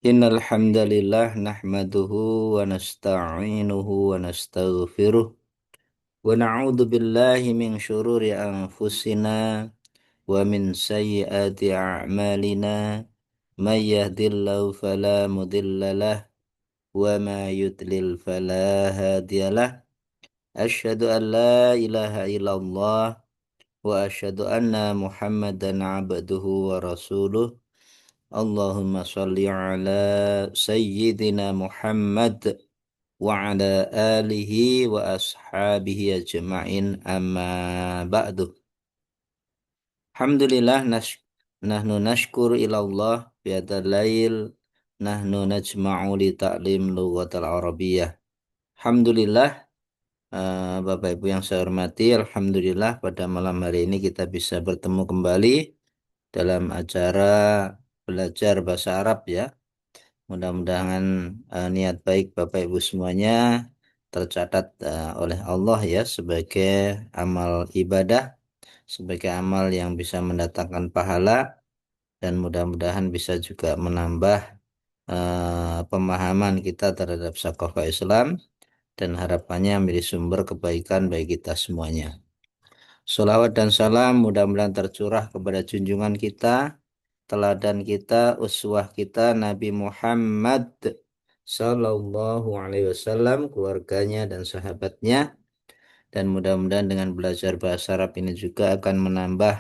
Innal hamdalillah nahmaduhu wa nasta'inuhu wa nastaghfiruh wa na'udzu billahi min syururi anfusina wa min sayyiati a'malina may yahdihillahu fala mudhillalah wa ma yudlil fala hadiyalah asyhadu an la ilaha illallah wa asyhadu anna muhammadan abduhu wa rasuluh. Allahumma sholli ala sayyidina Muhammad wa ala alihi wa ashabihi ajma'in amma ba'du. Alhamdulillah nahnu nashkur ilallah biadal lail nahnu najma'u li ta'lim lughatal arabiyyah. Alhamdulillah, Bapak Ibu yang saya hormati, Alhamdulillah pada malam hari ini kita bisa bertemu kembali dalam acara belajar bahasa Arab ya. Mudah-mudahan niat baik Bapak Ibu semuanya tercatat oleh Allah ya sebagai amal ibadah, sebagai amal yang bisa mendatangkan pahala dan mudah-mudahan bisa juga menambah pemahaman kita terhadap syakafah Islam dan harapannya menjadi sumber kebaikan bagi kita semuanya. Salawat dan salam mudah-mudahan tercurah kepada junjungan kita, teladan kita, uswah kita, Nabi Muhammad Sallallahu Alaihi Wasallam, keluarganya dan sahabatnya, dan mudah-mudahan dengan belajar bahasa Arab ini juga akan menambah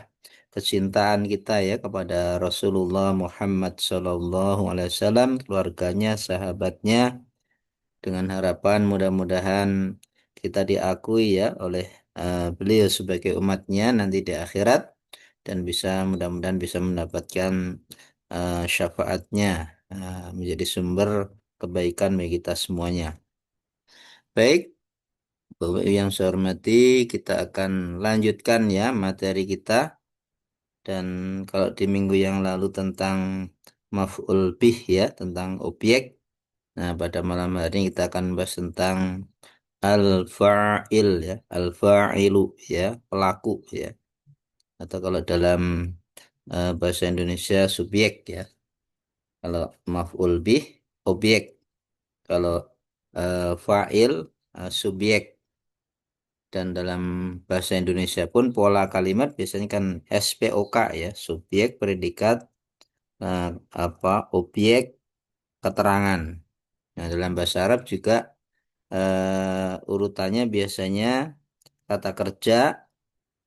kecintaan kita ya kepada Rasulullah Muhammad Sallallahu Alaihi Wasallam, keluarganya, sahabatnya, dengan harapan mudah-mudahan kita diakui ya oleh beliau sebagai umatnya nanti di akhirat dan bisa mudah-mudahan bisa mendapatkan syafaatnya, menjadi sumber kebaikan bagi kita semuanya. Baik, Bapak Ibu yang saya hormati, kita akan lanjutkan ya materi kita. Dan kalau di minggu yang lalu tentang maf'ul bih ya, tentang objek. Nah, pada malam hari ini kita akan bahas tentang al-fa'il ya, al-fa'ilu ya, pelaku ya. Atau kalau dalam bahasa Indonesia subjek ya. Kalau maf'ul bih objek, kalau fa'il subjek. Dan dalam bahasa Indonesia pun pola kalimat biasanya kan SPOK ya, subjek, predikat, eh, objek, keterangan. Nah, dalam bahasa Arab juga urutannya biasanya kata kerja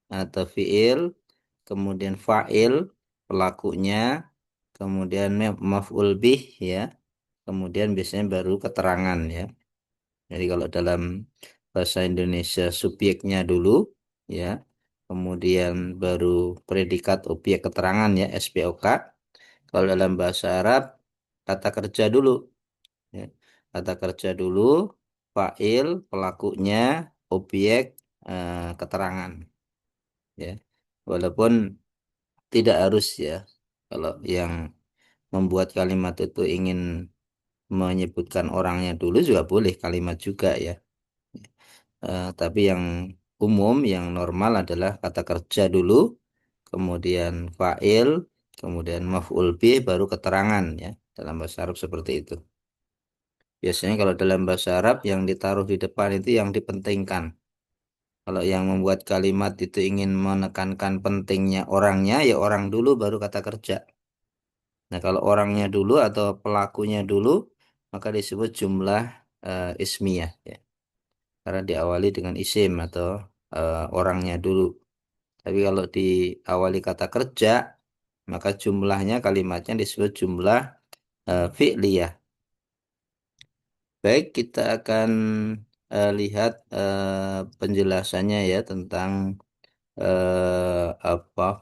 atau fiil, kemudian fa'il, pelakunya, kemudian maf'ul bih ya, kemudian biasanya baru keterangan ya. Jadi kalau dalam bahasa Indonesia subjeknya dulu ya, kemudian baru predikat objek keterangan ya SPOK. Kalau dalam bahasa Arab kata kerja dulu ya. Kata kerja dulu, fa'il, pelakunya, objek, keterangan ya. Walaupun tidak harus ya. Kalau yang membuat kalimat itu ingin menyebutkan orangnya dulu juga boleh kalimat juga ya. Tapi yang umum, yang normal adalah kata kerja dulu, kemudian fa'il, kemudian maf'ul bih, baru keterangan ya. Dalam bahasa Arab seperti itu. Biasanya kalau dalam bahasa Arab yang ditaruh di depan itu yang dipentingkan. Kalau yang membuat kalimat itu ingin menekankan pentingnya orangnya, ya orang dulu baru kata kerja. Nah, kalau orangnya dulu atau pelakunya dulu, maka disebut jumlah ismiyah ya. Karena diawali dengan isim atau orangnya dulu. Tapi kalau diawali kata kerja, maka jumlahnya kalimatnya disebut jumlah fi'liyah. Baik, kita akan lihat penjelasannya ya tentang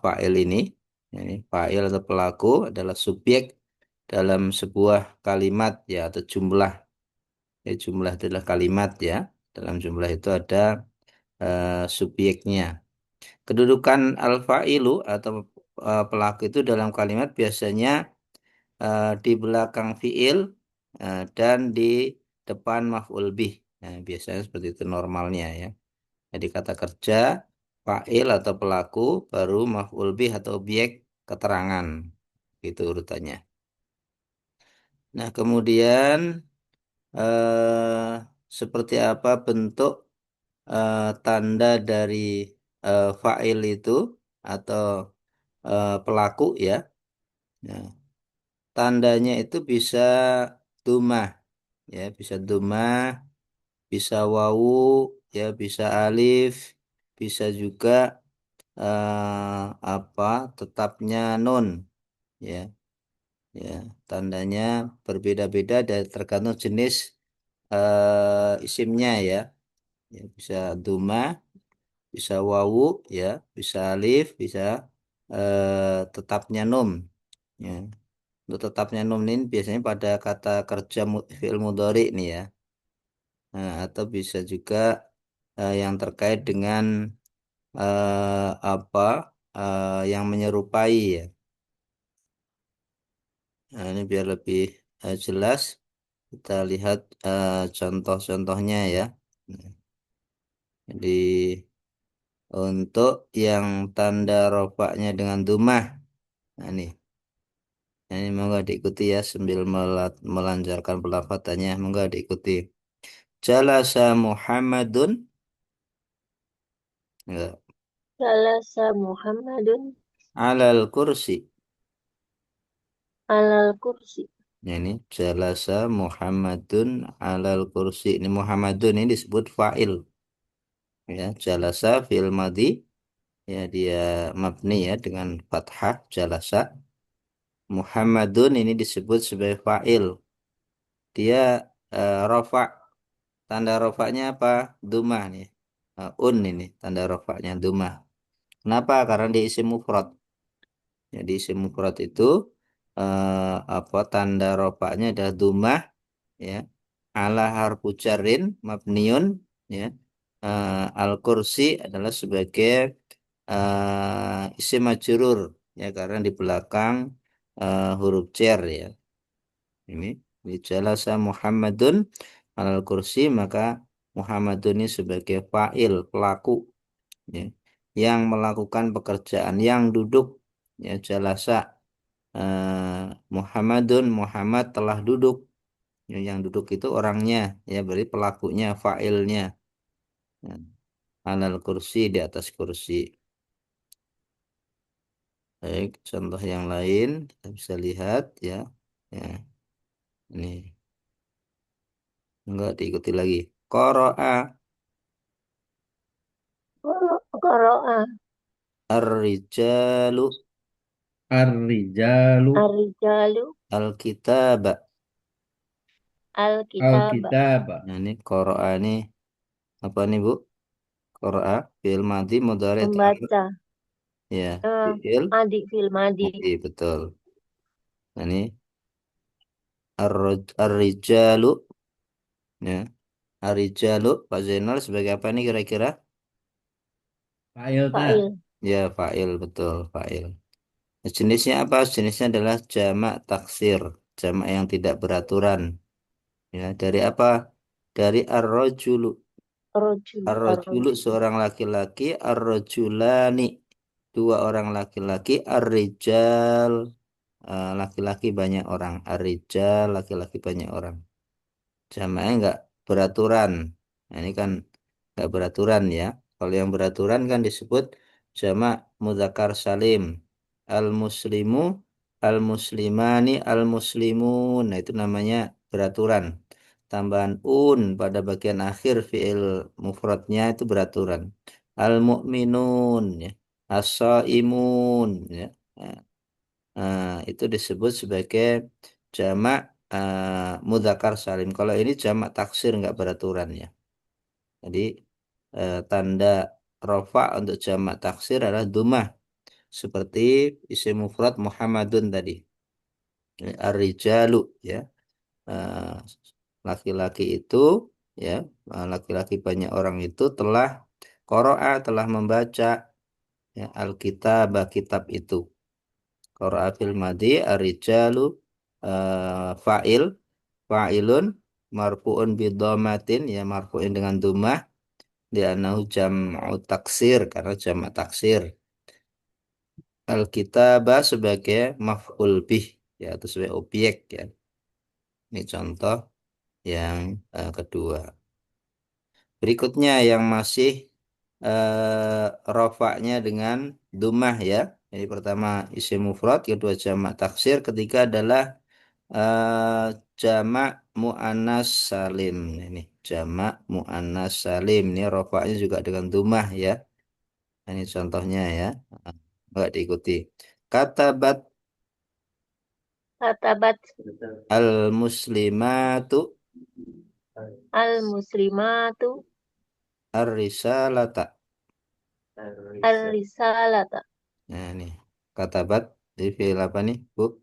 fa'il ini. Ini fa'il atau pelaku adalah subjek dalam sebuah kalimat ya atau jumlah. Ya, jumlah itu adalah kalimat ya. Dalam jumlah itu ada subjeknya. Kedudukan al-fa'ilu atau pelaku itu dalam kalimat biasanya di belakang fiil dan di depan maf'ul bih. Nah, biasanya seperti itu normalnya ya. Jadi kata kerja, fa'il atau pelaku, baru maf'ul bih atau objek keterangan. Itu urutannya. Nah, kemudian seperti apa bentuk tanda dari fa'il itu atau pelaku ya. Nah, tandanya itu bisa dumah ya, bisa dumah, bisa wawu ya, bisa alif, bisa juga apa tetapnya nun ya. Ya, tandanya berbeda-beda dan tergantung jenis isimnya ya. Ya, bisa duma, bisa wawu ya, bisa alif, bisa tetapnya num. Ya. Untuk tetapnya num ini biasanya pada kata kerja fi'il mudhari nih ya. Nah, atau bisa juga yang terkait dengan apa yang menyerupai ya. Nah, ini biar lebih jelas kita lihat contoh-contohnya ya. Nah, jadi untuk yang tanda rofaknya dengan dumah, nah ini moga diikuti ya sambil melancarkan pelafatannya, moga diikuti. Jalasa Muhammadun, ya, Jalasa Muhammadun alal kursi. alal kursi. Nah, ini jalasa Muhammadun alal kursi. Ini Muhammadun ini disebut fa'il. Ya, jalasa fi'il madhi. Ya, dia mabni ya dengan fathah jalasa. Muhammadun ini disebut sebagai fa'il. Dia rofa. Tanda rofaknya apa? Dumah nih. Ini tanda rofaknya dumah. Kenapa? Karena dia isim mufrad. Jadi isim mufrad itu apa tanda rofaknya adalah dumah ya. Ala harfu jarrin mabniun ya. Al kursi adalah sebagai isim majrur ya karena di belakang huruf jar ya. Ini jalasa Muhammadun alal kursi maka Muhammadun ini sebagai fa'il pelaku ya, yang melakukan pekerjaan yang duduk ya jalasa Muhammadun Muhammad telah duduk ya, yang duduk itu orangnya ya berarti pelakunya fa'ilnya ya, alal kursi di atas kursi. Baik, contoh yang lain kita bisa lihat ya. Ya, ini enggak diikuti lagi. Qara'a Qara'a ar-rijalu Ar-rijalu ar-rijalu al-kitaba. al-kitaba. al-kitaba. Nah, ini qara'a ini apa nih, Bu? Qara'a fi'il madhi mudhari atau amr? Membaca. Ya, Eh, fi'il Madi fil madi. madhi betul. Nah, ini ar-rijalu ya. Ar-rijalu Pak Zainal sebagai apa nih kira-kira? Fa'il ta. Fa'il. Ya, fa'il betul, fa'il. Nah, jenisnya apa? Jenisnya adalah jamak taksir, jamak yang tidak beraturan. Ya, dari apa? Dari ar-rajulu. Rojul. Ar-rajulu Ar-rojul. seorang laki-laki, ar-rajulani dua orang laki-laki, ar-rijal laki-laki banyak orang, ar-rijal laki-laki banyak orang. Jamaknya nggak beraturan. Nah, ini kan nggak beraturan ya. Kalau yang beraturan kan disebut jamak mudzakkar salim. Al-muslimu, al-muslimani, al-muslimun. Nah, itu namanya beraturan. Tambahan un pada bagian akhir fiil mufradnya itu beraturan. Al-mu'minun ya. As-shaimun ya. Nah, itu disebut sebagai jamak mudzakkar salim. Kalau ini jamak taksir nggak beraturan ya. Jadi tanda rofa untuk jamak taksir adalah dumah seperti isim mufrad Muhammadun tadi. Ar-rijalu ya. Eh, laki-laki itu ya, laki-laki banyak orang itu telah qara'a telah membaca ya, Alkitab kitab itu. Qara'a fil madi ar-rijalu fa'il fa'ilun marfu'un bidhamatin ya marfu'in dengan dhammah li'annahu jam'u taksir karena jamak taksir. Alkitabah sebagai maf'ul bih ya atau sebagai objek ya. Ini contoh yang kedua. Berikutnya yang masih rofaknya dengan dumah ya. Jadi pertama isim mufrad, kedua jamak taksir, ketiga adalah eh, jamak muannas salim. Ini jamak muannas salim. Ini rofaknya juga dengan dumah ya. Ini contohnya ya. Enggak diikuti. Katabat Katabat al muslimatu al-muslimatu ar-risalata. al-risalata. Nah, ini katabat di fiil apa nih, Bu?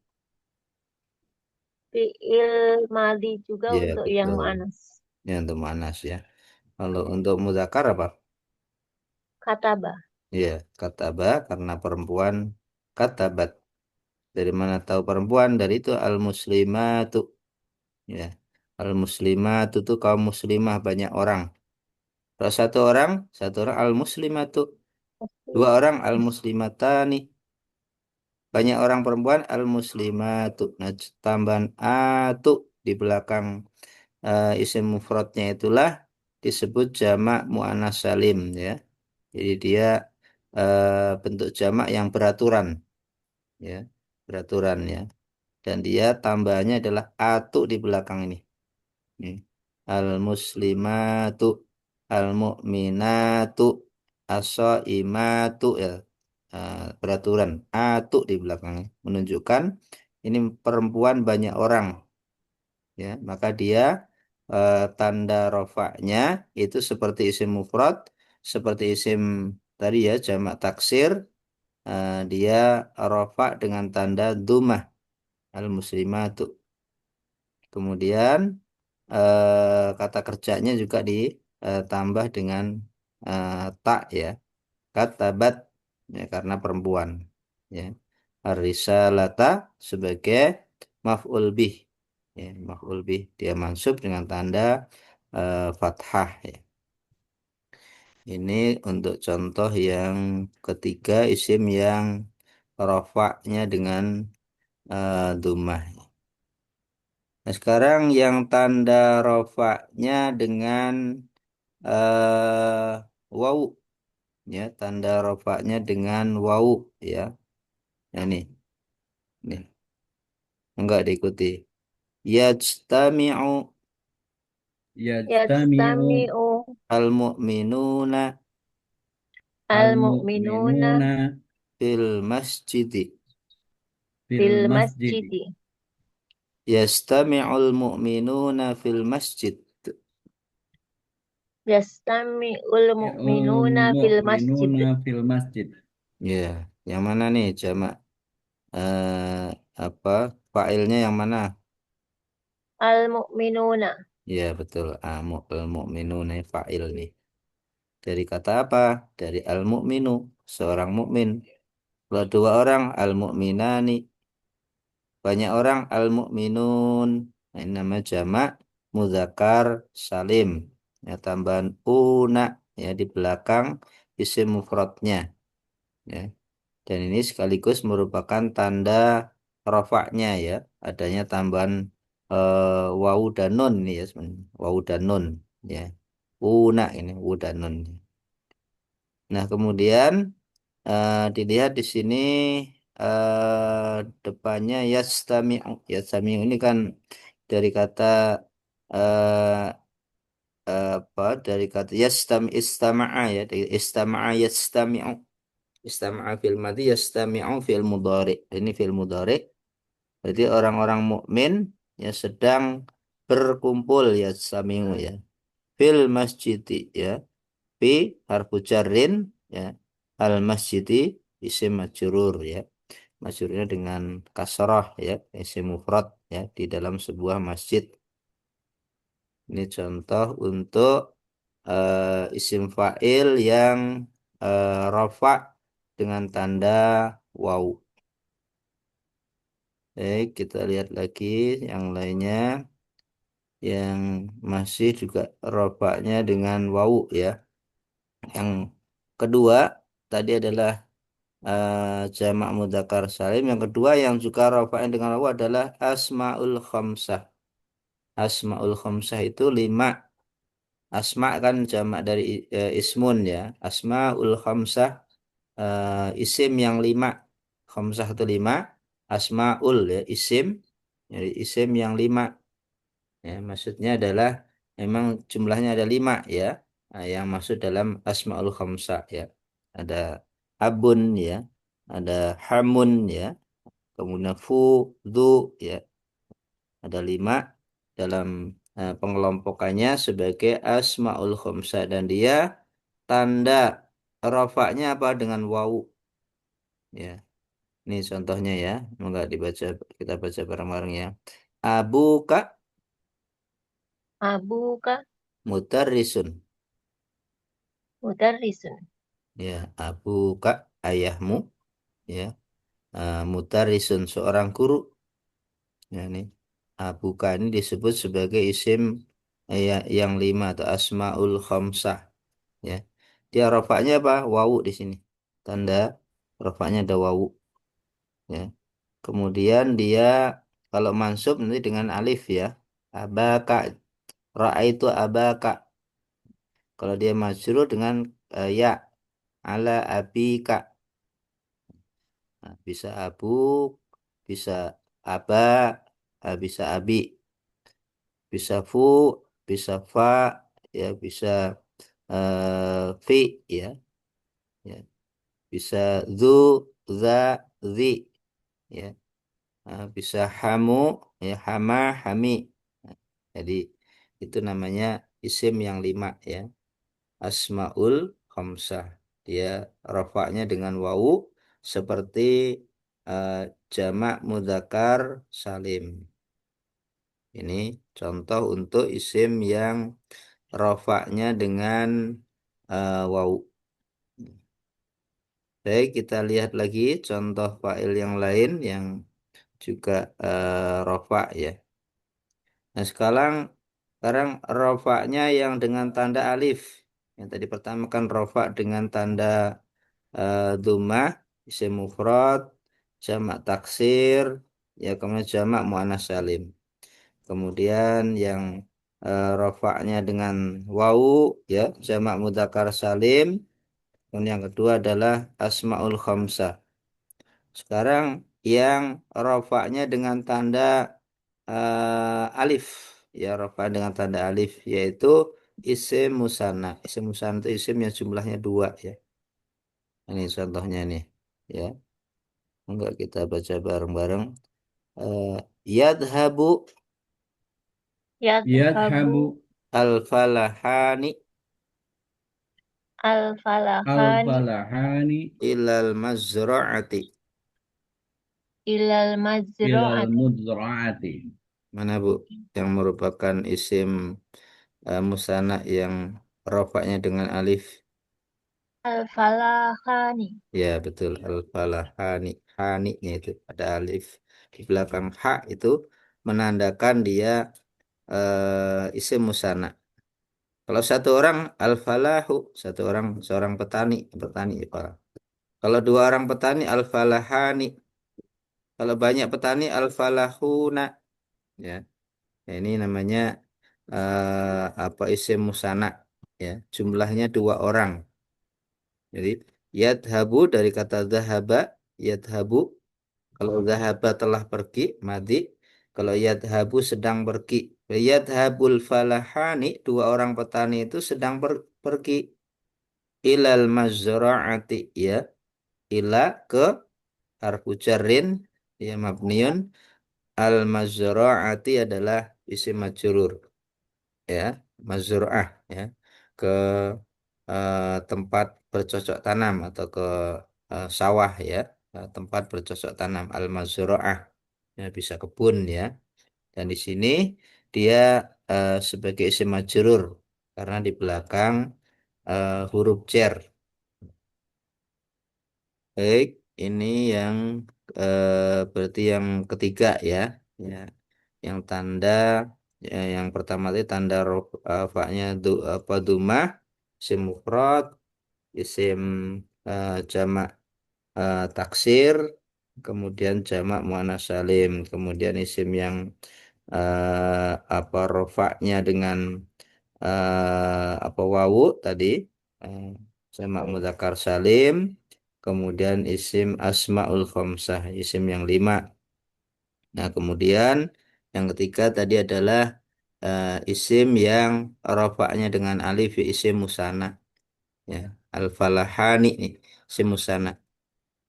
Fi'il madi juga Ya, untuk yang betul. mu'annas. Ini untuk manas ya. Kalau untuk mudzakkar apa? Kataba. Ya, kataba karena perempuan katabat. Dari mana tahu perempuan? Dari itu al-muslimatu. Ya. Al-muslimatu itu kaum muslimah banyak orang. Kalau satu orang al-muslimatu. Dua orang al-muslimatani. Banyak orang perempuan al-muslimatu. Nah, tambahan atu di belakang isim mufradnya itulah disebut jamak muannas salim ya. Jadi dia bentuk jamak yang beraturan ya, beraturan ya. Dan dia tambahannya adalah atu di belakang ini. Ini. Al-muslimatu, al-mu'minatu, as-shaimatu ya. Beraturan atu di belakangnya menunjukkan ini perempuan banyak orang ya, maka dia tanda rofaknya itu seperti isim mufrad, seperti isim tadi ya jamak taksir, dia rofak dengan tanda dumah al muslimatu. Kemudian kata kerjanya juga ditambah dengan tak ya, katabat ya, karena perempuan ya. Ar-risalata sebagai maf'ul bih ya, maf'ul bih dia mansub dengan tanda fathah ya. Ini untuk contoh yang ketiga isim yang rofaknya dengan dhammah. Nah, sekarang yang tanda rofaknya dengan wawu ya, tanda rofaknya dengan wawu ya. Nah, ini enggak diikuti. Yajtami'u Yajtami'u Yastami'u al-mu'minuna al-mu'minuna al-mu'minuna fil masjidi. fil fil masjid. masjidi. Yastami'ul mu'minuna fil masjid. Yastami'ul Ul mu'minuna fil masjid. mu'minuna fil masjid. Ya, yang mana nih jamak eh, apa fa'ilnya yang mana? Al-mu'minuna. Ya, betul. Al-mu'minuna fa'il nih. Dari kata apa? Dari al-mu'minu, seorang mukmin. Kalau dua orang al-mu'minani, banyak orang al-mu'minun. Nah, ini namanya jamak muzakkar salim. Ya, tambahan una ya di belakang isim mufradnya. Ya. Dan ini sekaligus merupakan tanda rofaknya ya. Adanya tambahan wawu dan nun nih ya sebenarnya. Wawu dan nun ya. Una ini wawu dan nun. Nah, kemudian dilihat di sini depannya yastami'u. Yastami'u ini kan dari kata apa? Dari kata istama'a ya. Dari istama'a yastami'u. Istama'a fil madhi yastami'u fil mudhari. Ini fil mudhari. Berarti orang-orang mukmin yang sedang berkumpul yastami'u ya. Fil masjidi ya. Fi harfu jarrin ya. Al masjidi isim majrur ya. Majrurnya dengan kasrah ya, isim mufrad ya di dalam sebuah masjid. Ini contoh untuk isim fa'il yang rafa dengan tanda waw. Baik, kita lihat lagi yang lainnya yang masih juga rofaknya dengan waw ya. Yang kedua tadi adalah jamak mudzakkar salim. Yang kedua yang juga rofaknya dengan waw adalah asmaul khamsah. Asmaul khamsah itu 5. Asma kan jamak dari ismun ya. Asmaul khamsah isim yang 5. Khamsah itu 5. Asmaul ya isim. Jadi isim yang 5. Ya, maksudnya adalah memang jumlahnya ada 5 ya. Nah, yang masuk dalam asmaul khamsah ya. Ada abun ya. Ada hamun ya. Kemudian fu, du ya. Ada 5 dalam pengelompokannya sebagai asmaul khamsah dan dia tanda rofaknya apa dengan wawu ya. Ini contohnya ya. Enggak dibaca, kita baca bareng-bareng ya. Abuka Abuka mutarrisun. mudarrisun. Ya, abuka ayahmu ya. Mutarrisun seorang guru. Ya, ini abuka ini disebut sebagai isim yang 5 atau asmaul khamsah ya. Dia rofaknya apa? Wawu di sini. Tanda rofaknya ada wawu ya. Kemudian dia kalau mansub nanti dengan alif ya. Abaka, ra'aitu abaka. Kalau dia majrur dengan ya, ala abika. Nah, bisa abu, bisa aba, bisa abi, bisa fu, bisa fa, ya bisa fi, ya, ya. Bisa zu, za, zi, ya. Bisa hamu, ya hama, hami. Nah, jadi itu namanya isim yang 5 ya. Asmaul khamsah. Dia rafa'nya dengan wawu seperti eh, jamak mudzakkar salim. Ini contoh untuk isim yang rafa'nya dengan wawu. Baik, kita lihat lagi contoh fa'il yang lain yang juga rafa' ya. Nah, sekarang rofaknya yang dengan tanda alif. Yang tadi pertama kan rofak dengan tanda dhammah, isim mufrad, jamak taksir, ya kemudian jamak muannas salim. Kemudian yang rofaknya dengan wawu, ya jamak mudzakkar salim. Kemudian yang kedua adalah asmaul khamsah. Sekarang yang rofaknya dengan tanda alif ya rofa dengan tanda alif yaitu isim musanna. Isim musanna itu isim yang jumlahnya 2 ya. Ini contohnya nih ya. Enggak kita baca bareng-bareng. Eh, Yadhabu Yadhabu Yadhabu al-falahani al-falahani al-falahani ilal mazra'ati. ilal ilal mazra'ati. mudra'ati. Mana Bu? Yang merupakan isim musanna yang rofaknya dengan alif. Al-falahani. Ya betul al-falah hani hani-nya itu ada alif di belakang ha itu menandakan dia isim musanna. Kalau satu orang al-falahu satu orang seorang petani petani ya, Pak. Kalau dua orang petani al-falahani. Kalau banyak petani al-falahuna ya. Ya, ini namanya apa isim musanna ya. Jumlahnya 2 orang. Jadi yadhabu dari kata zahaba yadhabu. Kalau zahaba telah pergi, madi. Kalau yadhabu sedang pergi. Yadhabul falahani, 2 orang petani itu sedang pergi. Ilal mazra'ati, ya. Ila ke harfu jarrin, ya mabniun. Al mazra'ati adalah isim majrur, ya. Mazra'ah, ya. Ke tempat bercocok tanam atau ke sawah, ya. Tempat bercocok tanam, al mazra'ah. Ya, bisa kebun ya. Dan di sini dia sebagai isim majrur karena di belakang huruf jar. Baik, ini yang berarti yang ketiga ya. Ya, yang tanda yang pertama itu tanda fa-nya apa dumah, isim mufrad, isim jamak taksir, kemudian jamak muannas salim, kemudian isim yang apa rofaknya dengan apa wawu tadi, eh, jamak mudzakkar salim, kemudian isim asmaul khamsah, isim yang lima. Nah, kemudian yang ketiga tadi adalah isim yang rofaknya dengan alif, isim musanna, ya. Al-falahani nih, isim musanna.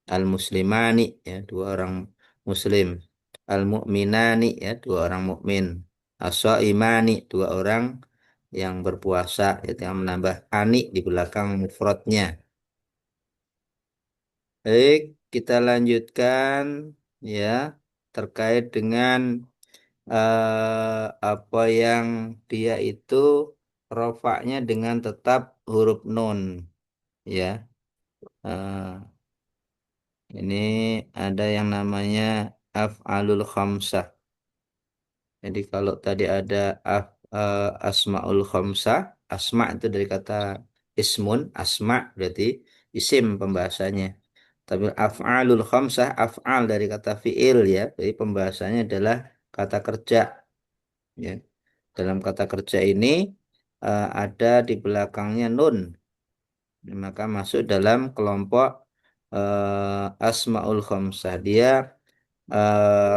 Al-muslimani, ya, dua orang muslim. Al-mu'minani, ya, dua orang mukmin. As-shaimani, dua orang yang berpuasa, itu yang menambah ani di belakang mufradnya. Baik, kita lanjutkan, ya, terkait dengan apa yang dia itu rofaknya dengan tetap huruf nun, ya. Eh, ini ada yang namanya af'alul khamsah. Jadi kalau tadi ada asmaul khamsah, asma itu dari kata ismun, asma berarti isim pembahasannya. Tapi af'alul khamsah, af'al dari kata fi'il, ya. Jadi pembahasannya adalah kata kerja, ya. Dalam kata kerja ini ada di belakangnya nun, maka masuk dalam kelompok asmaul khamsah. Dia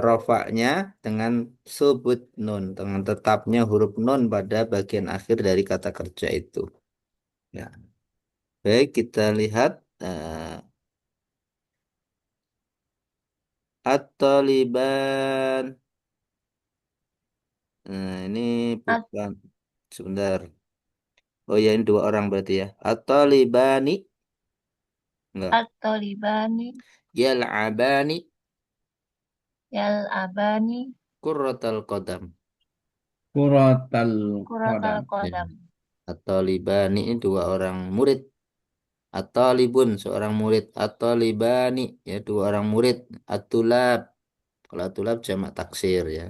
rofaknya dengan subut nun, dengan tetapnya huruf nun pada bagian akhir dari kata kerja itu. Ya. Baik, kita lihat at-taliban. Nah, ini At- bukan, sebentar. Oh ya, ini dua orang berarti ya. At-talibani, enggak. At-Talibani Yal'abani yal'abani kurratal qadam. Kuratal kuratal qadam. Ya. qadam. At-talibani ini dua orang murid. At-talibun seorang murid. At-talibani, ya, dua orang murid. At-tulab, kalau at-tulab jamak taksir, ya.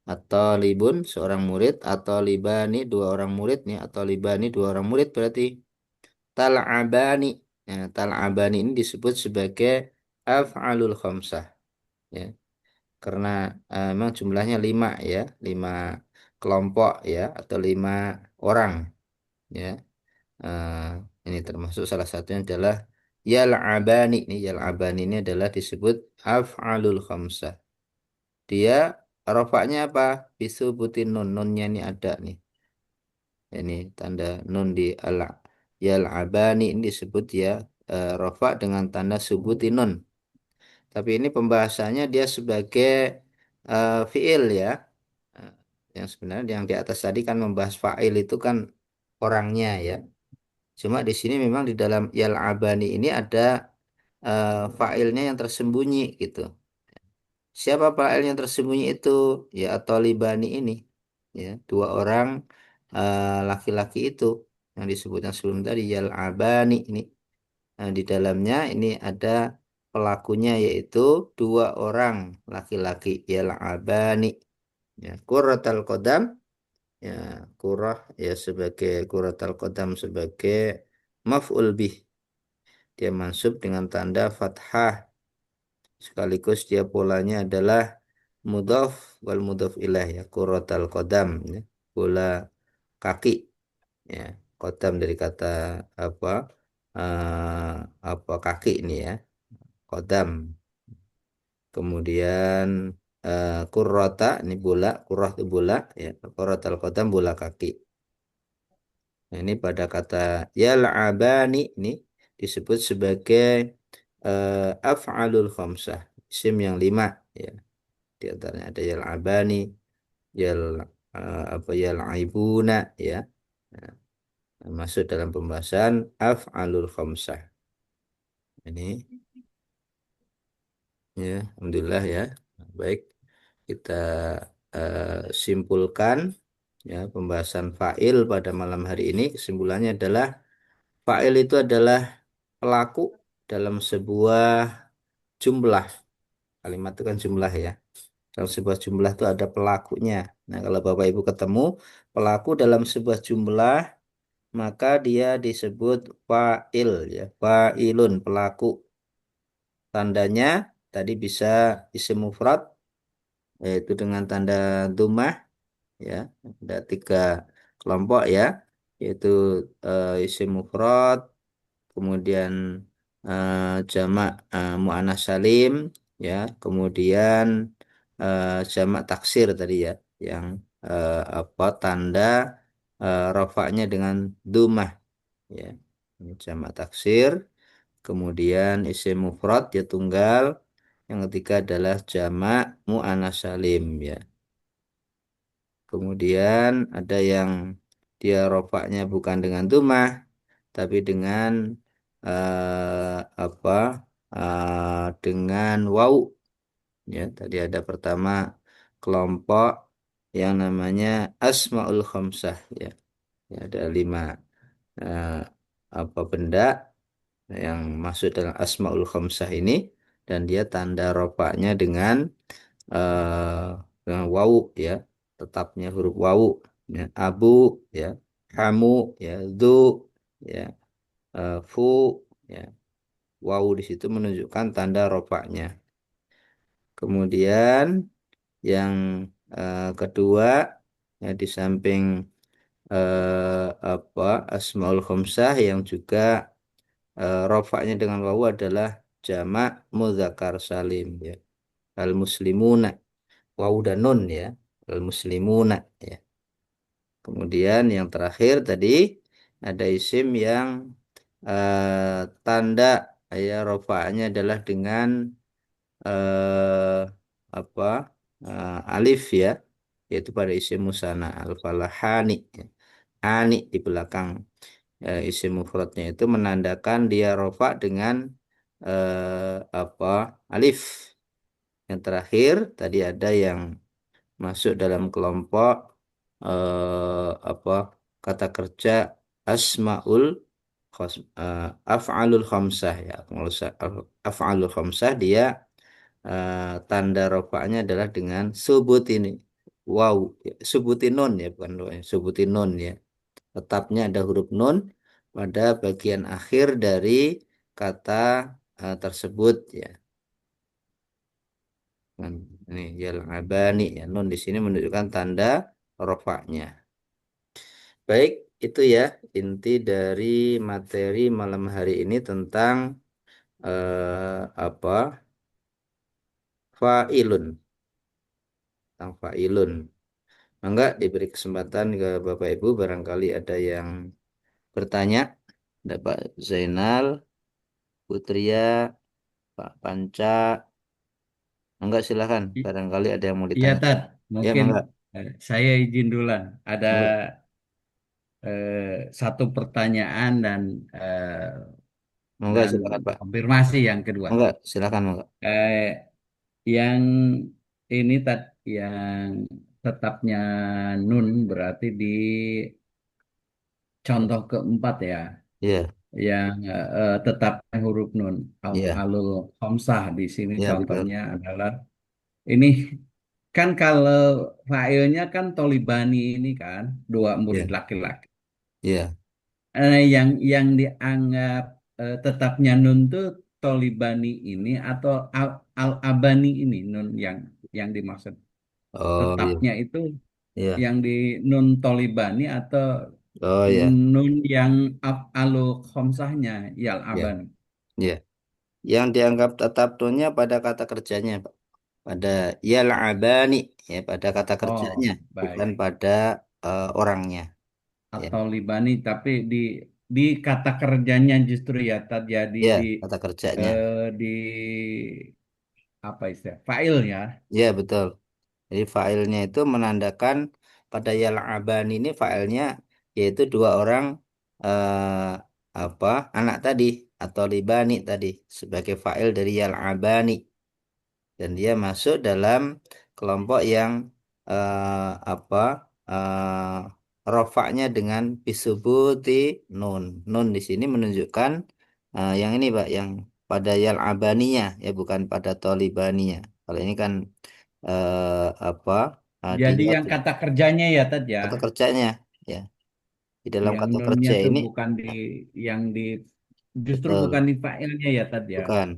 At-talibun seorang murid. At-talibani dua orang murid, ya. At-talibani dua orang murid berarti tal'abani. Ya, tal'abani ini disebut sebagai af'alul khamsah, ya. Karena memang jumlahnya lima, ya. Lima kelompok, ya, atau lima orang, ya. Eh, ini termasuk salah satunya adalah yal'abani. Ini yal'abani ini adalah disebut af'alul khamsah. Dia rofaknya apa? Bisubutin nun. Nunnya ini ada nih. Ini tanda nun di ala. Yal'abani ini disebut ya rofak dengan tanda subutin nun. Tapi ini pembahasannya dia sebagai fiil, ya. Eh, yang sebenarnya yang di atas tadi kan membahas fa'il itu kan orangnya, ya. Cuma di sini memang di dalam yal abani ini ada failnya yang tersembunyi gitu. Siapa fail yang tersembunyi itu? Ya atau libani ini. Ya, dua orang laki-laki itu yang disebutkan sebelum tadi yal abani ini. Nah, di dalamnya ini ada pelakunya yaitu dua orang laki-laki yal abani. Ya, Qurratal Qadam, ya, kurah, ya, sebagai Qurratal Qadam sebagai maf'ul bih. Dia mansub dengan tanda fathah, sekaligus dia polanya adalah mudhaf wal mudhaf ilaih, ya. Qurratal qadam, ya. Bola kaki, ya. Qadam dari kata apa eh, apa kaki ini, ya. Qadam. Kemudian qurrata ini bola, qurrah itu bola, ya. Qurratal qadam bola kaki. Nah, ini pada kata yal'abani ini disebut sebagai af'alul khamsah, isim yang lima, ya. Di antaranya ada yal'abani, yal apa yal'aibuna, ya. Nah, masuk dalam pembahasan af'alul khamsah. Ini, ya, alhamdulillah, ya. Baik, kita simpulkan, ya, pembahasan fa'il pada malam hari ini. Kesimpulannya adalah fa'il itu adalah pelaku dalam sebuah jumlah. Kalimat itu kan jumlah, ya. Dalam sebuah jumlah itu ada pelakunya. Nah, kalau Bapak Ibu ketemu pelaku dalam sebuah jumlah, maka dia disebut fa'il, ya. Fa'ilun, pelaku. Tandanya tadi bisa isim mufrad, yaitu dengan tanda dhammah ya. Ada tiga kelompok ya, yaitu isim mufrad, kemudian jamak muannats salim ya, kemudian jamak taksir tadi ya, yang apa tanda rofaknya dengan dhammah ya. Ini jamak taksir, kemudian isim mufrad ya tunggal, yang ketiga adalah jamak muannats salim ya. Kemudian ada yang dia rofaknya bukan dengan dhammah tapi dengan apa dengan wau ya. Tadi ada pertama kelompok yang namanya asmaul khamsah ya. Ya, ada lima eh, apa benda yang masuk dalam asmaul khamsah ini, dan dia tanda rofaknya dengan wau ya, tetapnya huruf wau ya. Abu ya, kamu ya, du ya, fu ya. Wau di situ menunjukkan tanda rofaknya. Kemudian yang kedua ya, di samping apa asmaul khamsah yang juga rofaknya dengan wawu adalah jamak mudzakkar salim ya. Al muslimuna, wawu dan nun ya. Al muslimuna ya. Kemudian yang terakhir tadi ada isim yang tanda ya rofaknya adalah dengan eh, apa alif ya, yaitu pada isim musanna al falahani ya. Ani di belakang isim mufradnya itu menandakan dia rofa dengan apa alif. Yang terakhir tadi ada yang masuk dalam kelompok apa kata kerja asmaul af'alul khamsah ya. Af'alul khamsah dia tanda rofaknya adalah dengan subut ini. Wow, ya, subutin nun ya, bukan doa, subutin nun ya. Tetapnya ada huruf nun pada bagian akhir dari kata tersebut ya. Nah, ini ya abani ya, nun di sini menunjukkan tanda rofaknya. Baik, itu ya inti dari materi malam hari ini tentang apa fa'ilun, tentang fa'ilun. Enggak diberi kesempatan ke Bapak Ibu, barangkali ada yang bertanya. Ada Pak Zainal, Putria, Pak Panca. Enggak, silakan. I- Barangkali ada yang mau Iya, ditanya. Tat. Ya, Mungkin enggak. saya izin duluan. Ada Enggak, satu pertanyaan enggak dan silakan, Pak. konfirmasi yang kedua. Enggak, silakan, enggak. Eh, yang ini yang tetapnya nun berarti di contoh keempat ya, Iya, yang tetapnya huruf nun. iya, Alul khamsah di sini iya betul. contohnya adalah ini kan kalau failnya kan Tolibani ini kan dua murid Iya, laki-laki. iya. Yang dianggap tetapnya nun tuh Tolibani ini atau Al-Abani ini nun yang dimaksud Oh, iya. tetapnya itu Iya. yang di nun Tolibani atau Oh, iya. nun yang af'alu khomsahnya yal Iya, abani. iya. Yang dianggap tetap tonnya pada kata kerjanya, Pak. Pada yal'abani ya, pada kata kerjanya, Oh, baik. bukan pada orangnya. Ya, Atau Libani tapi di kata kerjanya justru ya tadi ya ya kata kerjanya. di apa istilah fa'il ya. Ya, betul. Jadi failnya itu menandakan pada yal'aban ini failnya yaitu dua orang apa anak tadi atau libani tadi sebagai fail dari yal'abani, dan dia masuk dalam kelompok yang apa rofaknya dengan bisubuti nun. Nun di sini menunjukkan yang ini Pak, yang pada yal'abaninya ya, bukan pada tolibaninya. Kalau ini kan apa Jadi dia yang kata kerjanya ya tadi ya, kata kerjanya ya, di dalam yang kata nunnya kerja tuh ini bukan yang di justru bukan betul di fa'ilnya ya tadi ya. bukan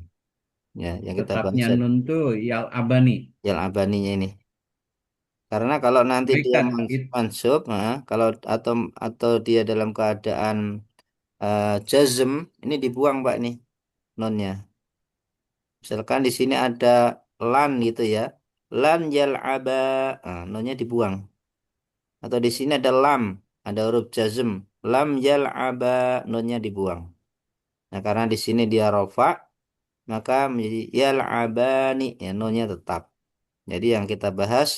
ya, yang kita bahas Tetapnya nun tuh yal abani. yang abaninya ini. Karena kalau nanti Baik, dia Tad. mansub, kalau atau dia dalam keadaan jazm, ini dibuang Pak nih nonnya. Misalkan di sini ada lan gitu ya. Lan yal'aba, nonnya dibuang. Atau di sini ada lam, ada huruf jazm. Lam yal'aba, nonnya dibuang. Nah, karena di sini dia rofa, maka menjadi yal'abani, ya nonnya tetap. Jadi yang kita bahas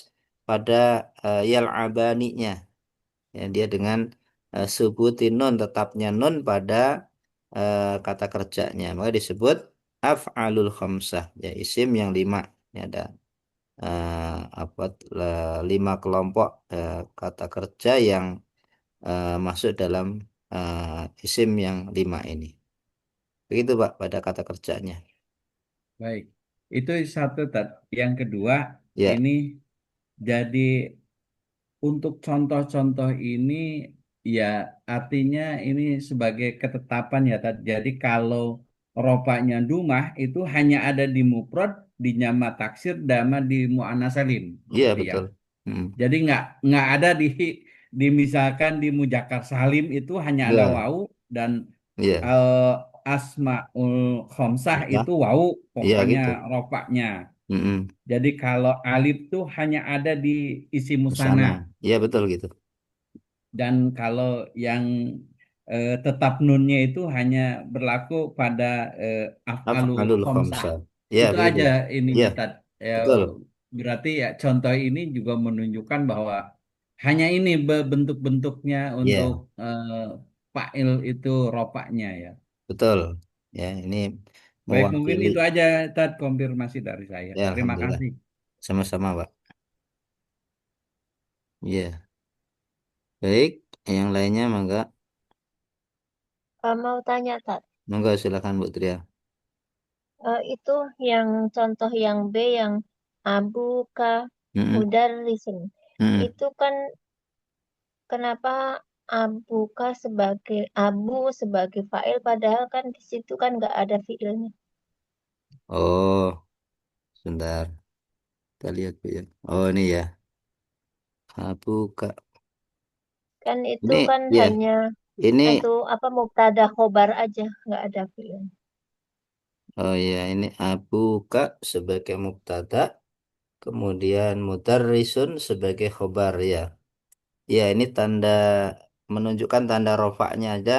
pada yal'abaninya. Ya, dia dengan sebutin nun, tetapnya nun pada kata kerjanya. Maka disebut af'alul khamsah. Ya, isim yang lima. Ini ada apa lima kelompok kata kerja yang masuk dalam isim yang lima ini. Begitu Pak pada kata kerjanya. Baik. Itu satu, Tad. Yang kedua, Ya, ini jadi untuk contoh-contoh ini ya artinya ini sebagai ketetapan ya, Tad. Jadi kalau ropaknya dumah itu hanya ada di mufrad, di jamak taksir, sama di muannats salim iya gitu ya. betul. Hmm. Jadi nggak ada di misalkan di muzakkar salim itu hanya ada Ya, wau dan iya. eh, asmaul khomsah Apa? itu wau Iya pokoknya gitu. rofaknya. Mm-mm. Jadi kalau alif tuh hanya ada di isi Di musana sana. Iya betul gitu. dan kalau yang tetap nunnya itu hanya berlaku pada af'alu Af'alul khomsah. khamsah. Iya Itu begitu. aja Iya, ininya Tad. betul. Berarti ya contoh ini juga menunjukkan bahwa hanya ini bentuk-bentuknya untuk Iya, fa'il itu ropaknya ya. betul. Ya, ini Baik, mungkin mewakili. itu aja Tad konfirmasi dari saya. Ya, Terima alhamdulillah. kasih. Sama-sama, Pak. Iya. Baik, yang lainnya mangga. Mau tanya, Tak. Monggo silakan Bu Tria. Itu yang contoh yang B yang abu ka Mm-mm. mudarrisun. Mm-mm. Itu kan kenapa abu sebagai fa'il padahal kan di situ kan nggak ada fiilnya. Oh, sebentar. Kita lihat Bu ya. Oh, ini ya. Buka. Kan itu Ini kan ya, hanya ini itu apa mubtada khobar aja, nggak ada fiilnya. oh ya, ini abuka sebagai mubtada, kemudian mudarrisun sebagai khobar ya. Ya, ini tanda menunjukkan tanda rofaknya aja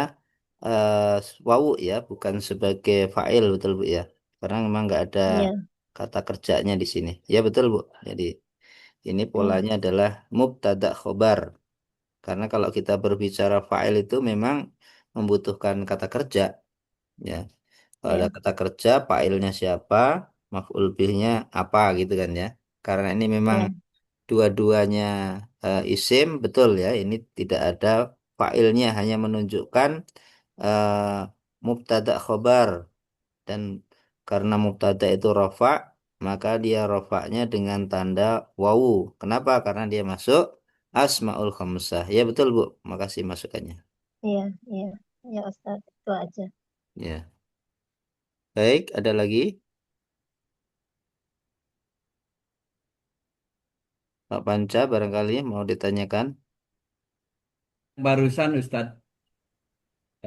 wawu ya, bukan sebagai fa'il betul Bu ya. Karena memang nggak ada Iya, kata kerjanya di sini. Ya betul Bu. Jadi ini iya, polanya adalah mubtada khobar. Karena kalau kita berbicara fa'il itu memang membutuhkan kata kerja ya. Kalau ada iya, kata kerja, fa'ilnya siapa, maf'ul bihnya apa gitu kan ya. Karena ini memang iya, dua-duanya isim betul ya, ini tidak ada fa'ilnya, hanya menunjukkan mubtada khobar, dan karena mubtada itu rofa, maka dia rofaknya dengan tanda wawu. Kenapa? Karena dia masuk asmaul khamsah. Ya betul Bu, makasih masukannya. iya, iya, ya Ustaz, itu aja. Ya, baik, ada lagi Pak Panca barangkali mau ditanyakan. Barusan Ustadz,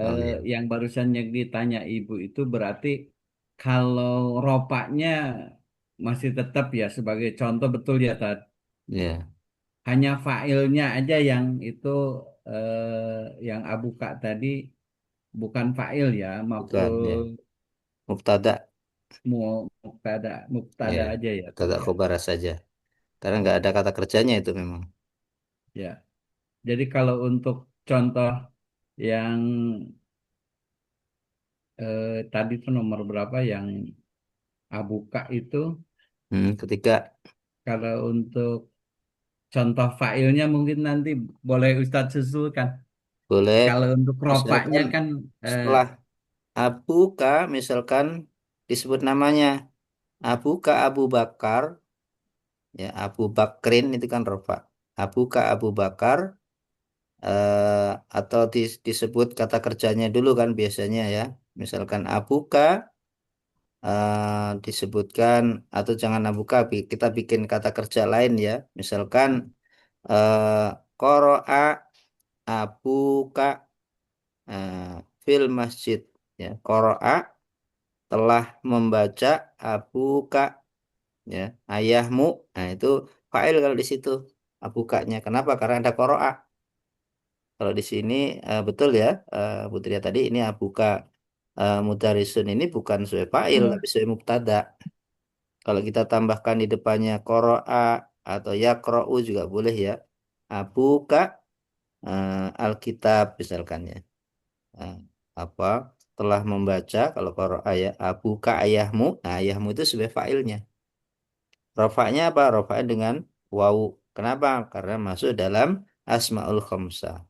Oh iya, yang barusan yang ditanya Ibu itu berarti kalau ropaknya masih tetap ya sebagai contoh betul ya Tad. ya Hanya failnya aja yang itu yang Abu Kak tadi bukan fail ya, bukan maf'ul ya, mubtada ya, mubtada aja ya Tad mubtada ya. khobar saja. Karena nggak ada kata kerjanya itu memang. Ya. Jadi kalau untuk contoh yang tadi itu nomor berapa yang Abu Kak itu Ketika kalau untuk contoh failnya mungkin nanti boleh Ustadz susulkan. boleh, Kalau untuk ropaknya misalkan kan setelah Abuka, misalkan disebut namanya Abuka Abu Bakar, ya Abu Bakrin itu kan rofa. Abuka Abu Bakar, atau disebut kata kerjanya dulu kan biasanya ya. Misalkan Abuka disebutkan, atau jangan Abuka, kita bikin kata kerja lain ya. Misalkan eh qara'a abuka fil masjid. Ya, qara'a telah membaca abuka, ya, ayahmu. Nah, itu fa'il kalau di situ abukanya. Kenapa? Karena ada qara'a. Kalau di sini betul ya, Putri tadi ini abuka mudarisun ini bukan sebagai fa'il Iya. tapi sebagai mubtada. Kalau kita tambahkan di depannya qara'a atau yaqra'u juga boleh ya. Abuka Alkitab misalkan ya. Eh, apa telah membaca kalau qara'a ya abuka ayahmu. Nah, ayahmu itu sebagai fa'ilnya. Rofaknya apa? Rofaknya dengan wawu. Kenapa? Karena masuk dalam asmaul khamsah.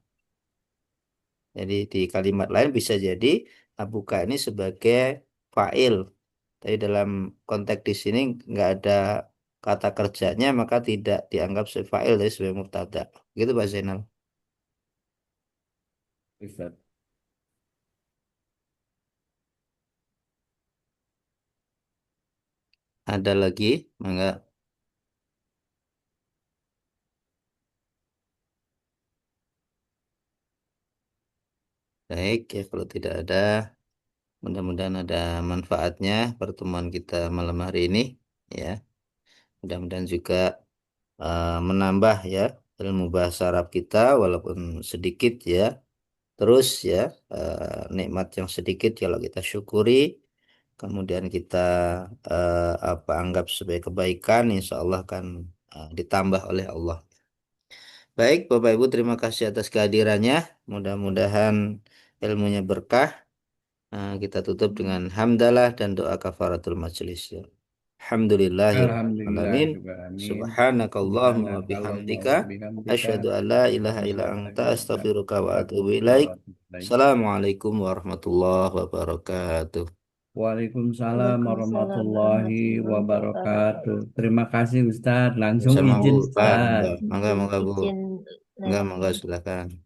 Jadi di kalimat lain bisa jadi abuka ini sebagai fa'il. Tapi dalam konteks di sini nggak ada kata kerjanya maka tidak dianggap sebagai fa'il tapi sebagai mubtada. Gitu Pak Zainal. Ustaz. Ada lagi? Mangga. Baik ya kalau tidak ada, mudah-mudahan ada manfaatnya pertemuan kita malam hari ini ya. Mudah-mudahan juga menambah ya ilmu bahasa Arab kita walaupun sedikit ya. Terus ya nikmat yang sedikit kalau kita syukuri, kemudian kita apa anggap sebagai kebaikan, insya Allah akan ditambah oleh Allah. Baik, Bapak Ibu, terima kasih atas kehadirannya. Mudah-mudahan ilmunya berkah. Kita tutup dengan hamdalah dan doa kafaratul majelis. Ya. Alhamdulillahi rabbil alamin. Alhamdulillahirrahmanirrahim. Subhanakallahumma wa Subhanakallahumma bihamdika. wa bihamdika. Asyhadu an la ilaha Asyhadu illa an la anta ilaha illa anta, astaghfiruka wa atubu astaghfiruka ilaik. wa atubu ilaik. Assalamualaikum warahmatullahi wabarakatuh. Waalaikumsalam Waalaikumsalam warahmatullahi warahmatullahi wabarakatuh. wabarakatuh. Terima kasih Ustadz. Langsung Sama Bu, izin Pak, monggo. Ustadz. Monggo, monggo Bu. Izin Enggak, monggo nanti. silakan.